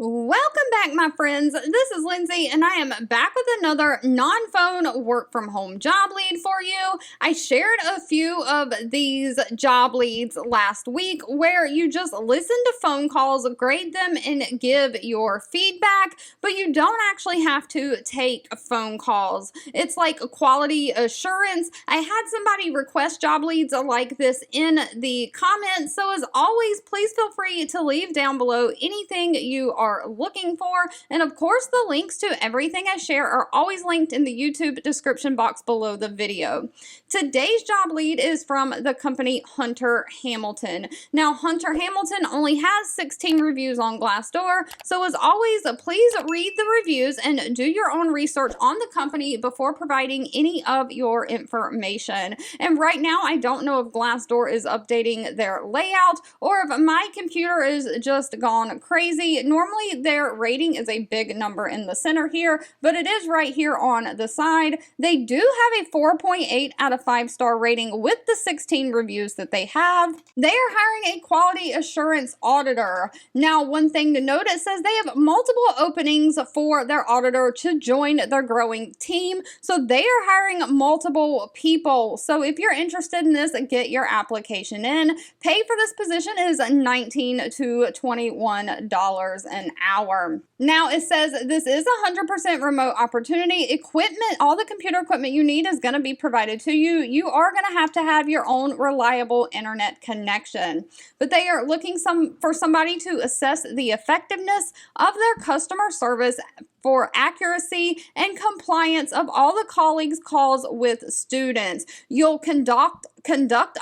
Welcome back, my friends. This is Lindsay, and I am back with another non-phone work-from-home job lead for you. I shared a few of these job leads last week where you just listen to phone calls, grade them, and give your feedback, but you don't actually have to take phone calls. It's like quality assurance. I had somebody request job leads like this in the comments, so as always, please feel free to leave down below anything you are looking for. And of course, the links to everything I share are always linked in the YouTube description box below the video. Today's job lead is from the company Hunter Hamilton. Now, Hunter Hamilton only has 16 reviews on Glassdoor, so as always, please read the reviews and do your own research on the company before providing any of your information. And right now, I don't know if Glassdoor is updating their layout or if my computer is just gone crazy. Normally, their rating is a big number in the center here, but it is right here on the side. They do have a 4.8 out of 5-star rating with the 16 reviews that they have. They are hiring a quality assurance auditor. Now, one thing to note, it says they have multiple openings for their auditor to join their growing team. So they are hiring multiple people. So if you're interested in this, get your application in. Pay for this position is $19 to $21 an hour. Now it says this is a 100% remote opportunity. Equipment, all the computer equipment you need is going to be provided to you. You are going to have your own reliable internet connection. But they are looking for somebody to assess the effectiveness of their customer service for accuracy and compliance of all the colleagues' calls with students. You'll conduct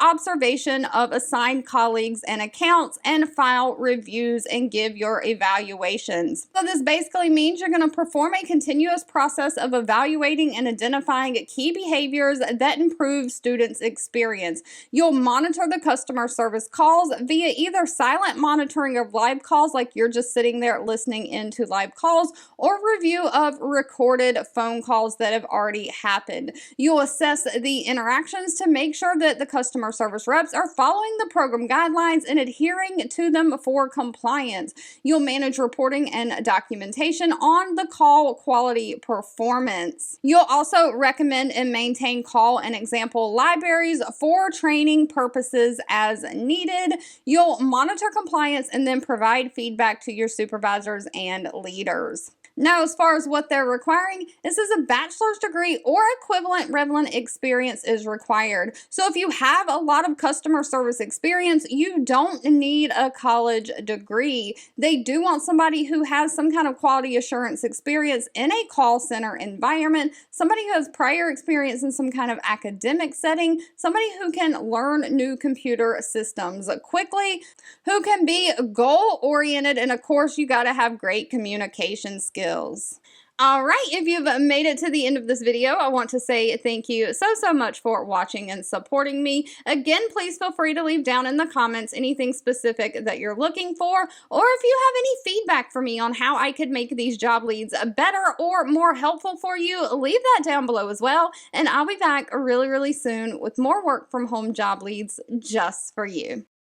observation of assigned colleagues and accounts and file reviews and give your evaluations. So this basically means you're going to perform a continuous process of evaluating and identifying key behaviors that improve students' experience. You'll monitor the customer service calls via either silent monitoring of live calls, like you're just sitting there listening into live calls, or review of recorded phone calls that have already happened. You'll assess the interactions to make sure that the customer service reps are following the program guidelines and adhering to them for compliance. You'll manage reporting and documentation on the call quality performance. You'll also recommend and maintain call and example libraries for training purposes as needed. You'll monitor compliance and then provide feedback to your supervisors and leaders. Now, as far as what they're requiring, this is a bachelor's degree or equivalent relevant experience is required. So if you have a lot of customer service experience, you don't need a college degree. They do want somebody who has some kind of quality assurance experience in a call center environment, somebody who has prior experience in some kind of academic setting, somebody who can learn new computer systems quickly, who can be goal-oriented, and of course, you got to have great communication skills. All right, if you've made it to the end of this video, I want to say thank you so much for watching and supporting me. Again, please feel free to leave down in the comments anything specific that you're looking for, or if you have any feedback for me on how I could make these job leads better or more helpful for you, leave that down below as well, and I'll be back really soon with more work from home job leads just for you.